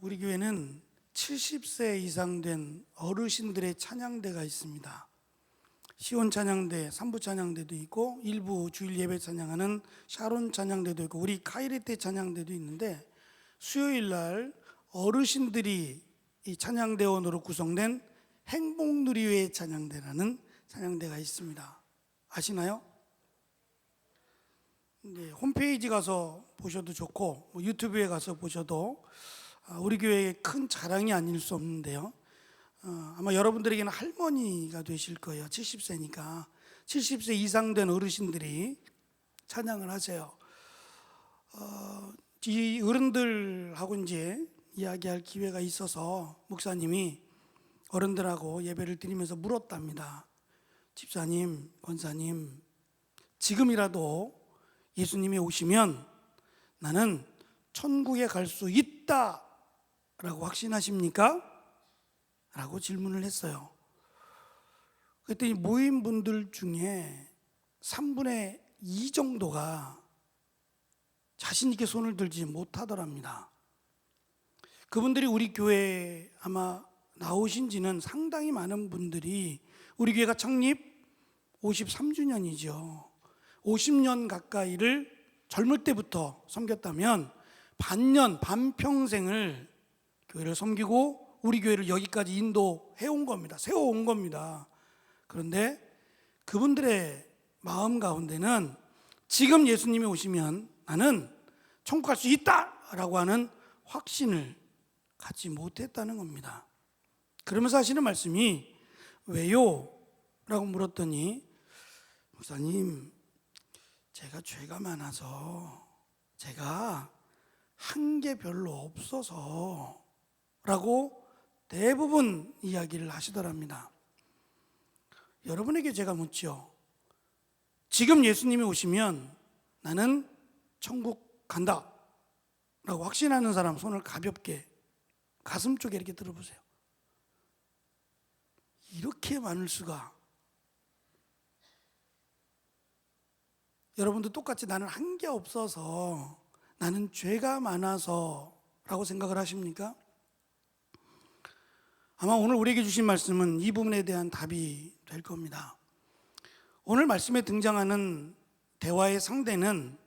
우리 교회는 70세 이상 된 어르신들의 찬양대가 있습니다. 시온 찬양대, 삼부 찬양대도 있고 일부 주일 예배 찬양하는 샤론 찬양대도 있고 우리 카이레테 찬양대도 있는데, 수요일 날 어르신들이 이 찬양대원으로 구성된 행복누리회 찬양대라는 찬양대가 있습니다. 아시나요? 네, 홈페이지 가서 보셔도 좋고 유튜브에 가서 보셔도 우리 교회의 큰 자랑이 아닐 수 없는데요. 아마 여러분들에게는 할머니가 되실 거예요. 70세니까 70세 이상 된 어르신들이 찬양을 하세요. 이 어른들하고 이제 이야기할 기회가 있어서 목사님이 어른들하고 예배를 드리면서 물었답니다. 집사님, 권사님, 지금이라도 예수님이 오시면 나는 천국에 갈 수 있다 라고 확신하십니까? 라고 질문을 했어요. 그랬더니 모인 분들 중에 3분의 2 정도가 자신 있게 손을 들지 못하더랍니다. 그분들이 우리 교회에 아마 나오신 지는 상당히 많은 분들이, 우리 교회가 창립 53주년이죠. 50년 가까이를 젊을 때부터 섬겼다면 반년, 반평생을 교회를 섬기고 우리 교회를 여기까지 인도해온 겁니다. 세워온 겁니다. 그런데 그분들의 마음 가운데는 지금 예수님이 오시면 나는 천국 갈 수 있다라고 하는 확신을 갖지 못했다는 겁니다. 그러면서 하시는 말씀이 왜요? 라고 물었더니, 목사님, 제가 죄가 많아서, 제가 한 게 별로 없어서 라고 대부분 이야기를 하시더랍니다. 여러분에게 제가 묻죠. 지금 예수님이 오시면 나는 천국 간다 라고 확신하는 사람 손을 가볍게 가슴 쪽에 이렇게 들어보세요. 이렇게 많을 수가. 여러분도 똑같이 나는 한 게 없어서, 나는 죄가 많아서 라고 생각을 하십니까? 아마 오늘 우리에게 주신 말씀은 이 부분에 대한 답이 될 겁니다. 오늘 말씀에 등장하는 대화의 상대는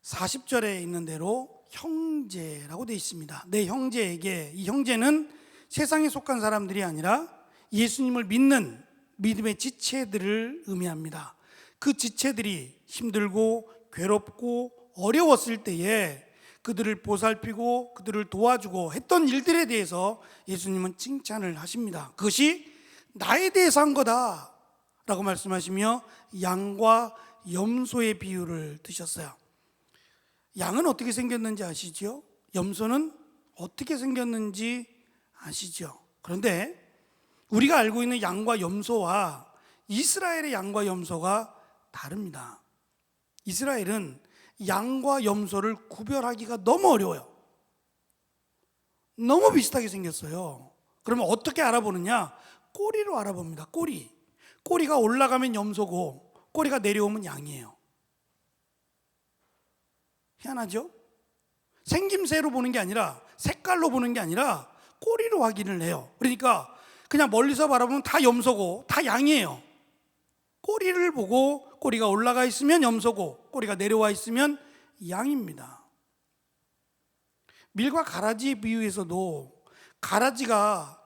40절에 있는 대로 형제라고 되어 있습니다. 내 형제에게, 이 형제는 세상에 속한 사람들이 아니라 예수님을 믿는 믿음의 지체들을 의미합니다. 그 지체들이 힘들고 괴롭고 어려웠을 때에 그들을 보살피고 그들을 도와주고 했던 일들에 대해서 예수님은 칭찬을 하십니다. 그것이 나에 대해서 한 거다 라고 말씀하시며 양과 염소의 비유를 드셨어요. 양은 어떻게 생겼는지 아시죠? 염소는 어떻게 생겼는지 아시죠? 그런데 우리가 알고 있는 양과 염소와 이스라엘의 양과 염소가 다릅니다. 이스라엘은 양과 염소를 구별하기가 너무 어려워요. 너무 비슷하게 생겼어요. 그러면 어떻게 알아보느냐? 꼬리로 알아봅니다. 꼬리가 올라가면 염소고 꼬리가 내려오면 양이에요. 희한하죠? 생김새로 보는 게 아니라, 색깔로 보는 게 아니라 꼬리로 확인을 해요. 그러니까 그냥 멀리서 바라보면 다 염소고 다 양이에요. 꼬리를 보고 꼬리가 올라가 있으면 염소고 꼬리가 내려와 있으면 양입니다. 밀과 가라지 비유에서도 가라지가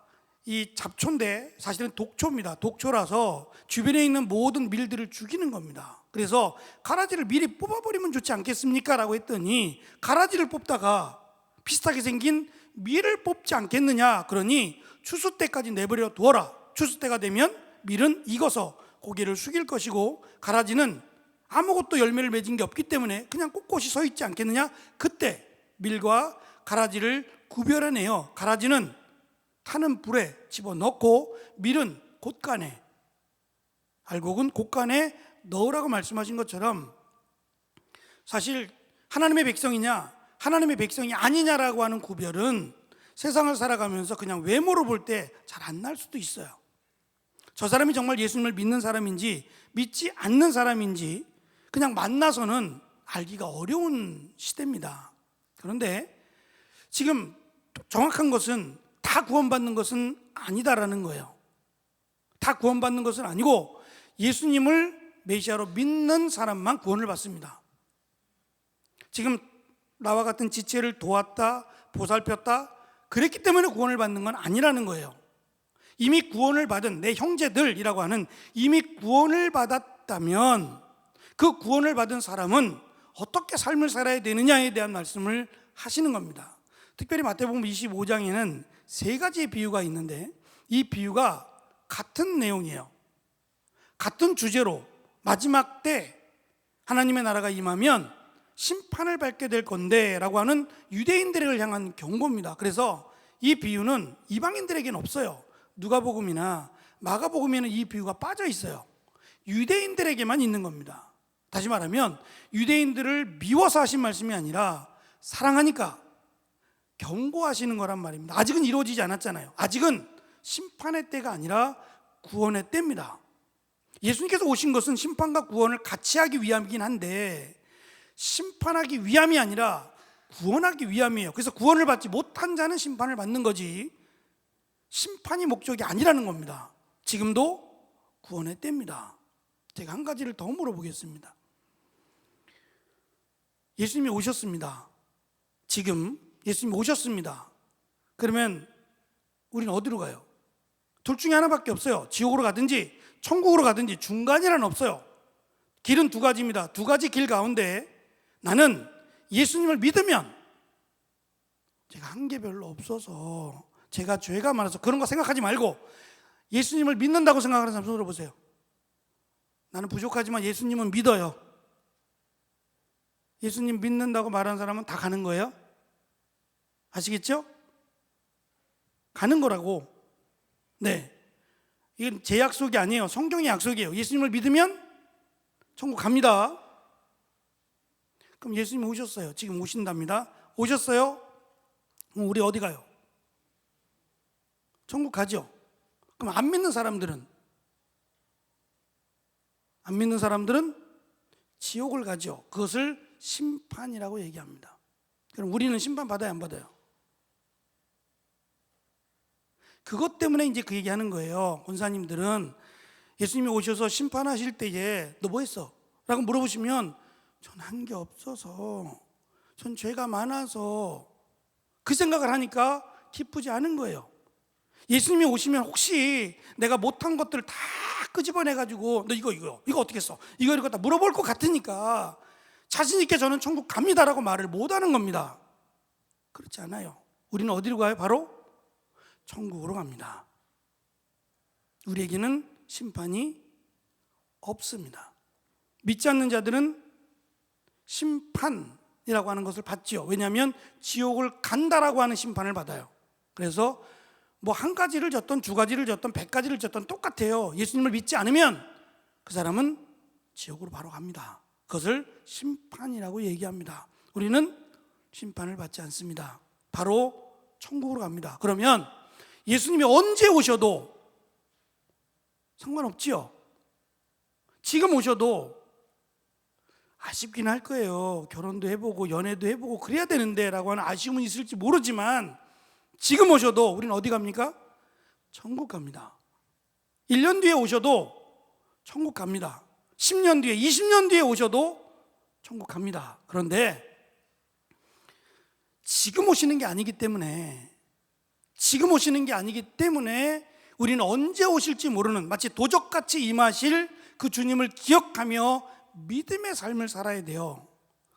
이 잡초인데 사실은 독초입니다. 독초라서 주변에 있는 모든 밀들을 죽이는 겁니다. 그래서 가라지를 미리 뽑아버리면 좋지 않겠습니까? 라고 했더니 가라지를 뽑다가 비슷하게 생긴 밀을 뽑지 않겠느냐? 그러니 추수 때까지 내버려 두어라. 추수 때가 되면 밀은 익어서 고개를 숙일 것이고 가라지는 아무것도 열매를 맺은 게 없기 때문에 그냥 꼿꼿이 서 있지 않겠느냐? 그때 밀과 가라지를 구별해내요. 가라지는 타는 불에 집어넣고 밀은 곳간에, 알곡은 곳간에 넣으라고 말씀하신 것처럼, 사실 하나님의 백성이냐 하나님의 백성이 아니냐라고 하는 구별은 세상을 살아가면서 그냥 외모로 볼 때 잘 안 날 수도 있어요. 저 사람이 정말 예수님을 믿는 사람인지 믿지 않는 사람인지 그냥 만나서는 알기가 어려운 시대입니다. 그런데 지금 정확한 것은 다 구원받는 것은 아니다라는 거예요. 다 구원받는 것은 아니고 예수님을 메시아로 믿는 사람만 구원을 받습니다. 지금 나와 같은 지체를 도왔다, 보살폈다, 그랬기 때문에 구원을 받는 건 아니라는 거예요. 이미 구원을 받은 내 형제들이라고 하는, 이미 구원을 받았다면 그 구원을 받은 사람은 어떻게 삶을 살아야 되느냐에 대한 말씀을 하시는 겁니다. 특별히 마태복음 25장에는 세 가지의 비유가 있는데 이 비유가 같은 내용이에요. 같은 주제로 마지막 때 하나님의 나라가 임하면 심판을 받게 될 건데 라고 하는 유대인들을 향한 경고입니다. 그래서 이 비유는 이방인들에게는 없어요. 누가복음이나 마가복음에는 이 비유가 빠져 있어요. 유대인들에게만 있는 겁니다. 다시 말하면 유대인들을 미워서 하신 말씀이 아니라 사랑하니까 경고하시는 거란 말입니다. 아직은 이루어지지 않았잖아요. 아직은 심판의 때가 아니라 구원의 때입니다. 예수님께서 오신 것은 심판과 구원을 같이 하기 위함이긴 한데 심판하기 위함이 아니라 구원하기 위함이에요. 그래서 구원을 받지 못한 자는 심판을 받는 거지 심판이 목적이 아니라는 겁니다. 지금도 구원의 때입니다. 제가 한 가지를 더 물어보겠습니다. 예수님이 오셨습니다. 지금 예수님이 오셨습니다. 그러면 우리는 어디로 가요? 둘 중에 하나밖에 없어요. 지옥으로 가든지 천국으로 가든지 중간이란 없어요. 길은 두 가지입니다. 두 가지 길 가운데 나는 예수님을 믿으면, 제가 한 게 별로 없어서 제가 죄가 많아서 그런 거 생각하지 말고 예수님을 믿는다고 생각하는 사람 손 들어보세요. 나는 부족하지만 예수님은 믿어요. 예수님 믿는다고 말하는 사람은 다 가는 거예요. 아시겠죠? 가는 거라고. 네, 이건 제 약속이 아니에요. 성경의 약속이에요. 예수님을 믿으면 천국 갑니다. 그럼 예수님 오셨어요. 지금 오신답니다. 오셨어요? 그럼 우리 어디 가요? 천국 가죠. 그럼 안 믿는 사람들은 지옥을 가죠. 그것을 심판이라고 얘기합니다. 그럼 우리는 심판 받아야 안 받아요? 그것 때문에 이제 그 얘기하는 거예요. 권사님들은 예수님이 오셔서 심판하실 때에 너 뭐 했어? 라고 물어보시면 전 한 게 없어서, 전 죄가 많아서, 그 생각을 하니까 기쁘지 않은 거예요. 예수님이 오시면 혹시 내가 못한 것들을 다 끄집어내가지고 너 이거 어떻게 했어? 이거 다 물어볼 것 같으니까 자신 있게 저는 천국 갑니다라고 말을 못하는 겁니다. 그렇지 않아요. 우리는 어디로 가요? 바로 천국으로 갑니다. 우리에게는 심판이 없습니다. 믿지 않는 자들은 심판이라고 하는 것을 받지요. 왜냐하면 지옥을 간다라고 하는 심판을 받아요. 그래서 뭐 한 가지를 졌던 두 가지를 졌던 100가지를 졌던 똑같아요. 예수님을 믿지 않으면 그 사람은 지옥으로 바로 갑니다. 그것을 심판이라고 얘기합니다. 우리는 심판을 받지 않습니다. 바로 천국으로 갑니다. 그러면 예수님이 언제 오셔도 상관없지요. 지금 오셔도 아쉽긴 할 거예요. 결혼도 해보고 연애도 해보고 그래야 되는데 라고 하는 아쉬움은 있을지 모르지만 지금 오셔도 우리는 어디 갑니까? 천국 갑니다. 1년 뒤에 오셔도 천국 갑니다. 10년 뒤에 20년 뒤에 오셔도 천국 갑니다. 그런데 지금 오시는 게 아니기 때문에 우리는 언제 오실지 모르는, 마치 도적같이 임하실 그 주님을 기억하며 믿음의 삶을 살아야 돼요.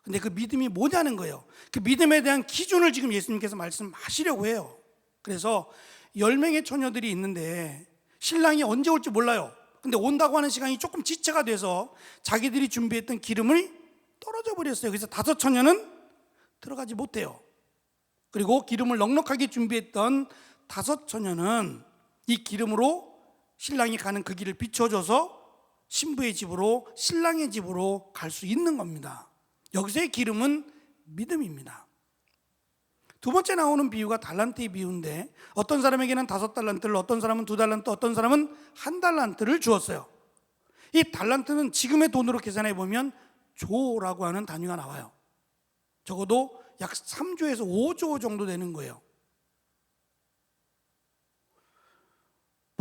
근데 그 믿음이 뭐냐는 거예요. 그 믿음에 대한 기준을 지금 예수님께서 말씀하시려고 해요. 그래서 10명의 처녀들이 있는데 신랑이 언제 올지 몰라요. 근데 온다고 하는 시간이 조금 지체가 돼서 자기들이 준비했던 기름을 떨어져 버렸어요. 그래서 5 처녀는 들어가지 못해요. 그리고 기름을 넉넉하게 준비했던 5 처녀는 이 기름으로 신랑이 가는 그 길을 비춰줘서 신부의 집으로, 신랑의 집으로 갈 수 있는 겁니다. 여기서의 기름은 믿음입니다. 두 번째 나오는 비유가 달란트의 비유인데 어떤 사람에게는 5달란트를, 어떤 사람은 2달란트, 어떤 사람은 1달란트를 주었어요. 이 달란트는 지금의 돈으로 계산해 보면 조라고 하는 단위가 나와요. 적어도 약 3조에서 5조 정도 되는 거예요.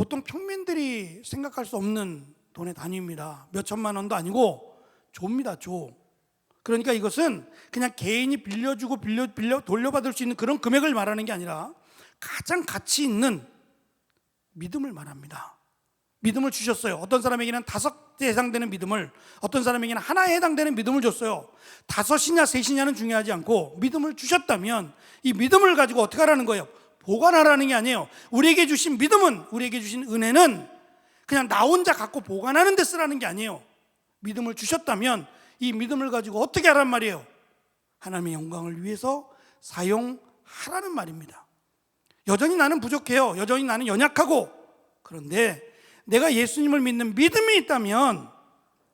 보통 평민들이 생각할 수 없는 돈의 단위입니다. 몇 천만 원도 아니고 조입니다, 조. 그러니까 이것은 그냥 개인이 빌려주고 빌려 돌려받을 수 있는 그런 금액을 말하는 게 아니라 가장 가치 있는 믿음을 말합니다. 믿음을 주셨어요. 어떤 사람에게는 5에 해당되는 믿음을, 어떤 사람에게는 하나에 해당되는 믿음을 줬어요. 5이냐 3이냐는 중요하지 않고 믿음을 주셨다면 이 믿음을 가지고 어떻게 하라는 거예요? 보관하라는 게 아니에요. 우리에게 주신 믿음은, 우리에게 주신 은혜는 그냥 나 혼자 갖고 보관하는 데 쓰라는 게 아니에요. 믿음을 주셨다면 이 믿음을 가지고 어떻게 하란 말이에요? 하나님의 영광을 위해서 사용하라는 말입니다. 여전히 나는 부족해요. 여전히 나는 연약하고, 그런데 내가 예수님을 믿는 믿음이 있다면,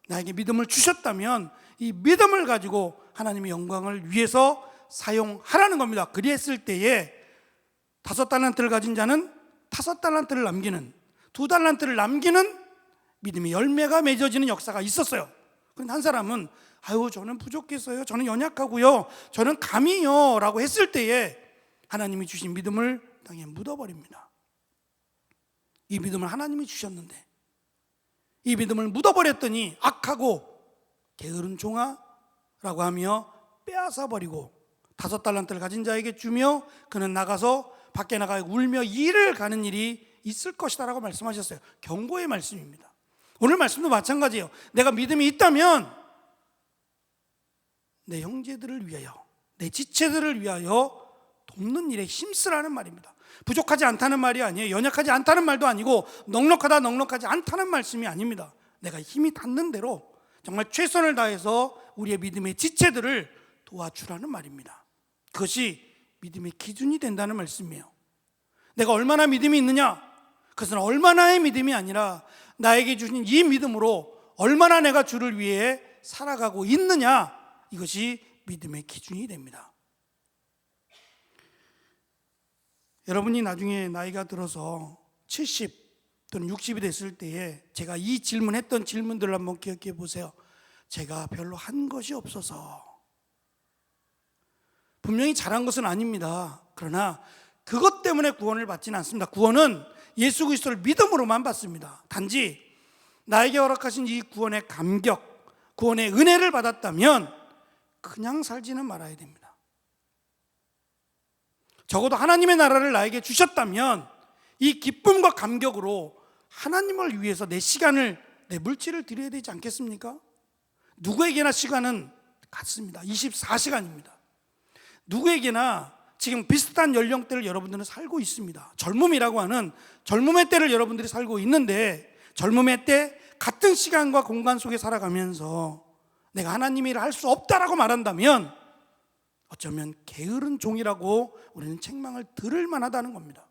나에게 믿음을 주셨다면 이 믿음을 가지고 하나님의 영광을 위해서 사용하라는 겁니다. 그랬을 때에 5달란트를 가진 자는 5달란트를 남기는, 2달란트를 남기는 믿음의 열매가 맺어지는 역사가 있었어요. 그런데 한 사람은 아유 저는 부족해서요, 저는 연약하고요, 저는 감히요 라고 했을 때에 하나님이 주신 믿음을 땅에 묻어버립니다. 이 믿음을 하나님이 주셨는데 이 믿음을 묻어버렸더니 악하고 게으른 종아라고 하며 빼앗아버리고 5달란트를 가진 자에게 주며 그는 나가서 밖에 나가 울며 일을 가는 일이 있을 것이다 라고 말씀하셨어요. 경고의 말씀입니다. 오늘 말씀도 마찬가지예요. 내가 믿음이 있다면 내 형제들을 위하여, 내 지체들을 위하여 돕는 일에 힘쓰라는 말입니다. 부족하지 않다는 말이 아니에요. 연약하지 않다는 말도 아니고 넉넉하다 넉넉하지 않다는 말씀이 아닙니다. 내가 힘이 닿는 대로 정말 최선을 다해서 우리의 믿음의 지체들을 도와주라는 말입니다. 그것이 믿음의 기준이 된다는 말씀이에요. 내가 얼마나 믿음이 있느냐, 그것은 얼마나의 믿음이 아니라 나에게 주신 이 믿음으로 얼마나 내가 주를 위해 살아가고 있느냐, 이것이 믿음의 기준이 됩니다. 여러분이 나중에 나이가 들어서 70 또는 60이 됐을 때에 제가 이 질문했던 질문들을 한번 기억해 보세요. 제가 별로 한 것이 없어서, 분명히 잘한 것은 아닙니다. 그러나 그것 때문에 구원을 받지는 않습니다. 구원은 예수 그리스도를 믿음으로만 받습니다. 단지 나에게 허락하신 이 구원의 감격, 구원의 은혜를 받았다면 그냥 살지는 말아야 됩니다. 적어도 하나님의 나라를 나에게 주셨다면 이 기쁨과 감격으로 하나님을 위해서 내 시간을, 내 물질을 드려야 되지 않겠습니까? 누구에게나 시간은 같습니다. 24시간입니다. 누구에게나 지금 비슷한 연령대를 여러분들은 살고 있습니다. 젊음이라고 하는 젊음의 때를 여러분들이 살고 있는데, 젊음의 때 같은 시간과 공간 속에 살아가면서 내가 하나님의 일을 할 수 없다라고 말한다면 어쩌면 게으른 종이라고 우리는 책망을 들을 만하다는 겁니다.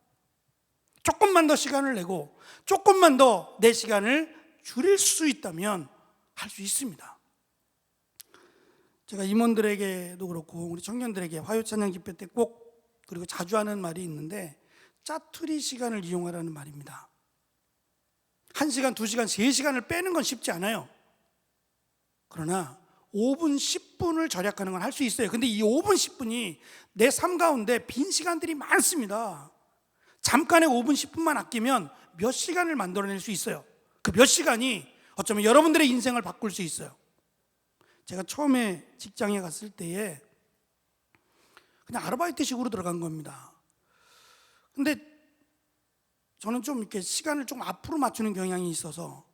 조금만 더 시간을 내고 조금만 더 내 시간을 줄일 수 있다면 할 수 있습니다. 제가 임원들에게도 그렇고 우리 청년들에게 화요찬양 집회 때 꼭, 그리고 자주 하는 말이 있는데, 짜투리 시간을 이용하라는 말입니다. 1시간, 2시간, 3시간을 빼는 건 쉽지 않아요. 그러나 5분, 10분을 절약하는 건 할 수 있어요. 근데 이 5분, 10분이 내 삶 가운데 빈 시간들이 많습니다. 잠깐의 5분, 10분만 아끼면 몇 시간을 만들어낼 수 있어요. 그 몇 시간이 어쩌면 여러분들의 인생을 바꿀 수 있어요. 제가 처음에 직장에 갔을 때에 그냥 아르바이트식으로 들어간 겁니다. 근데 저는 좀 이렇게 시간을 좀 앞으로 맞추는 경향이 있어서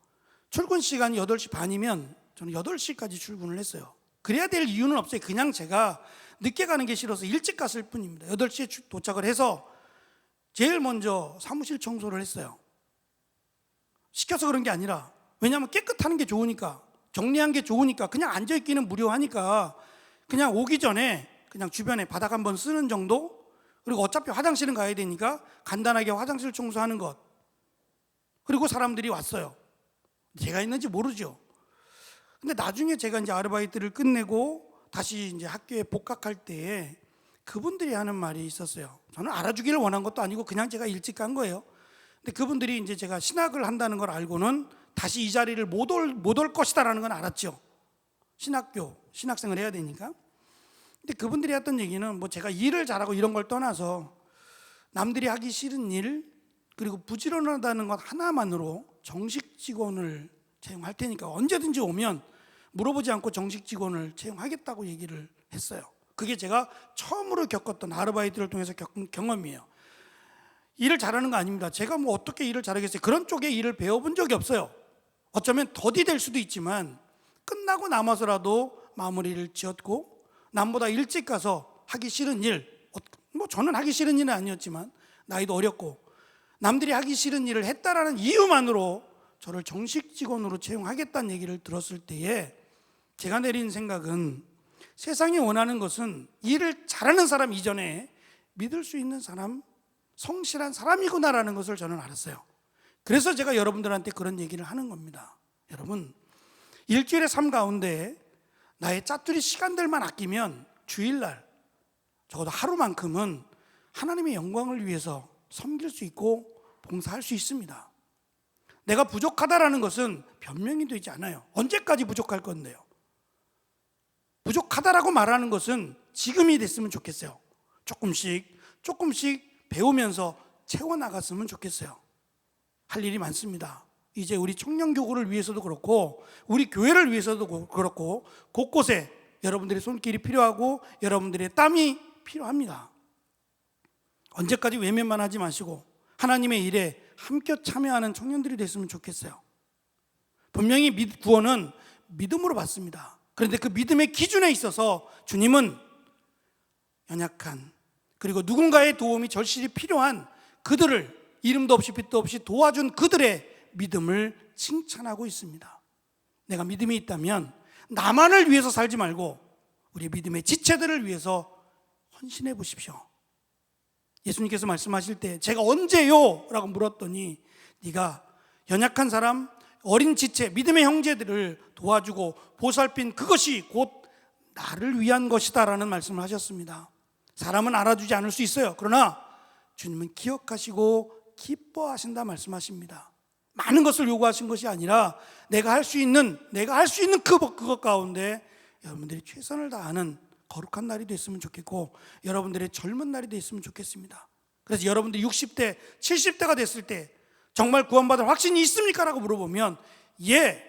출근 시간이 8시 반이면 저는 8시까지 출근을 했어요. 그래야 될 이유는 없어요. 그냥 제가 늦게 가는 게 싫어서 일찍 갔을 뿐입니다. 8시에 도착을 해서 제일 먼저 사무실 청소를 했어요. 시켜서 그런 게 아니라, 왜냐하면 깨끗하는 게 좋으니까, 정리한 게 좋으니까, 그냥 앉아있기는 무료하니까 그냥 오기 전에 그냥 주변에 바닥 한번 쓰는 정도, 그리고 어차피 화장실은 가야 되니까 간단하게 화장실 청소하는 것. 그리고 사람들이 왔어요. 제가 있는지 모르죠. 근데 나중에 제가 이제 아르바이트를 끝내고 다시 이제 학교에 복학할 때에 그분들이 하는 말이 있었어요. 저는 알아주기를 원한 것도 아니고 그냥 제가 일찍 간 거예요. 근데 그분들이 이제 제가 신학을 한다는 걸 알고는 다시 이 자리를 못 올 것이다라는 건 알았죠. 신학생을 해야 되니까. 근데 그분들이 했던 얘기는 뭐 제가 일을 잘하고 이런 걸 떠나서 남들이 하기 싫은 일, 그리고 부지런하다는 것 하나만으로 정식 직원을 채용할 테니까 언제든지 오면 물어보지 않고 정식 직원을 채용하겠다고 얘기를 했어요. 그게 제가 처음으로 겪었던 아르바이트를 통해서 겪은 경험이에요. 일을 잘하는 거 아닙니다. 제가 뭐 어떻게 일을 잘하겠어요. 그런 쪽에 일을 배워본 적이 없어요. 어쩌면 더디 될 수도 있지만 끝나고 남아서라도 마무리를 지었고 남보다 일찍 가서 하기 싫은 일, 뭐 저는 하기 싫은 일은 아니었지만 나이도 어렸고 남들이 하기 싫은 일을 했다라는 이유만으로 저를 정식 직원으로 채용하겠다는 얘기를 들었을 때에 제가 내린 생각은 세상이 원하는 것은 일을 잘하는 사람 이전에 믿을 수 있는 사람, 성실한 사람이구나라는 것을 저는 알았어요. 그래서 제가 여러분들한테 그런 얘기를 하는 겁니다. 여러분, 일주일의 삶 가운데 나의 짜투리 시간들만 아끼면 주일날 적어도 하루만큼은 하나님의 영광을 위해서 섬길 수 있고 봉사할 수 있습니다. 내가 부족하다라는 것은 변명이 되지 않아요. 언제까지 부족할 건데요? 부족하다라고 말하는 것은 지금이 됐으면 좋겠어요. 조금씩 배우면서 채워나갔으면 좋겠어요. 할 일이 많습니다. 이제 우리 청년교구를 위해서도 그렇고 우리 교회를 위해서도 그렇고 곳곳에 여러분들의 손길이 필요하고 여러분들의 땀이 필요합니다. 언제까지 외면만 하지 마시고 하나님의 일에 함께 참여하는 청년들이 됐으면 좋겠어요. 분명히 구원은 믿음으로 받습니다. 그런데 그 믿음의 기준에 있어서 주님은 연약한 그리고 누군가의 도움이 절실히 필요한 그들을 이름도 없이 빛도 없이 도와준 그들의 믿음을 칭찬하고 있습니다. 내가 믿음이 있다면 나만을 위해서 살지 말고 우리 믿음의 지체들을 위해서 헌신해 보십시오. 예수님께서 말씀하실 때 제가 언제요? 라고 물었더니 네가 연약한 사람, 어린 지체, 믿음의 형제들을 도와주고 보살핀 그것이 곧 나를 위한 것이다 라는 말씀을 하셨습니다. 사람은 알아주지 않을 수 있어요. 그러나 주님은 기억하시고 기뻐하신다 말씀하십니다. 많은 것을 요구하신 것이 아니라 내가 할 수 있는 그것 가운데 여러분들이 최선을 다하는 거룩한 날이 됐으면 좋겠고 여러분들의 젊은 날이 됐으면 좋겠습니다. 그래서 여러분들이 60대, 70대가 됐을 때 정말 구원받을 확신이 있습니까? 라고 물어보면 예,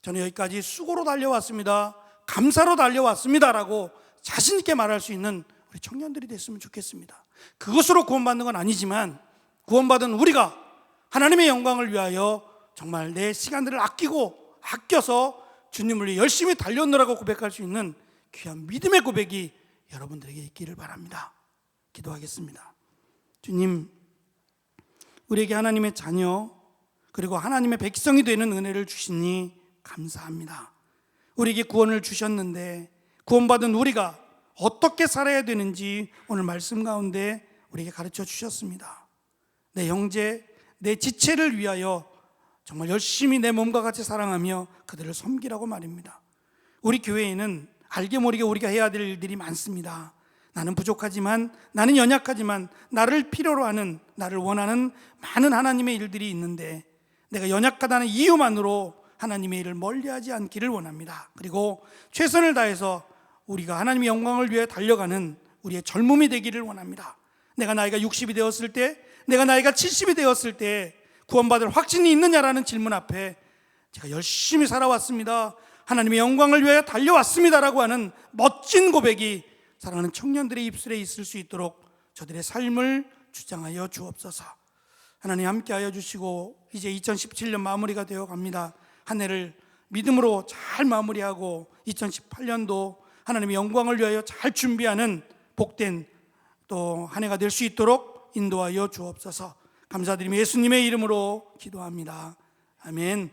저는 여기까지 수고로 달려왔습니다. 감사로 달려왔습니다. 라고 자신 있게 말할 수 있는 우리 청년들이 됐으면 좋겠습니다. 그것으로 구원받는 건 아니지만 구원받은 우리가 하나님의 영광을 위하여 정말 내 시간들을 아껴서 주님을 위해 열심히 달려오느라고 고백할 수 있는 귀한 믿음의 고백이 여러분들에게 있기를 바랍니다. 기도하겠습니다. 주님, 우리에게 하나님의 자녀 그리고 하나님의 백성이 되는 은혜를 주시니 감사합니다. 우리에게 구원을 주셨는데 구원받은 우리가 어떻게 살아야 되는지 오늘 말씀 가운데 우리에게 가르쳐 주셨습니다. 내 형제, 내 지체를 위하여 정말 열심히 내 몸과 같이 사랑하며 그들을 섬기라고 말입니다. 우리 교회에는 알게 모르게 우리가 해야 될 일들이 많습니다. 나는 부족하지만, 나는 연약하지만 나를 필요로 하는, 나를 원하는 많은 하나님의 일들이 있는데 내가 연약하다는 이유만으로 하나님의 일을 멀리하지 않기를 원합니다. 그리고 최선을 다해서 우리가 하나님의 영광을 위해 달려가는 우리의 젊음이 되기를 원합니다. 내가 나이가 60이 되었을 때, 내가 나이가 70이 되었을 때 구원받을 확신이 있느냐라는 질문 앞에 제가 열심히 살아왔습니다, 하나님의 영광을 위하여 달려왔습니다라고 하는 멋진 고백이 사랑하는 청년들의 입술에 있을 수 있도록 저들의 삶을 주장하여 주옵소서. 하나님 함께하여 주시고 이제 2017년 마무리가 되어 갑니다. 한 해를 믿음으로 잘 마무리하고 2018년도 하나님의 영광을 위하여 잘 준비하는 복된 또 한 해가 될 수 있도록 인도하여 주옵소서. 감사드리며 예수님의 이름으로 기도합니다. 아멘.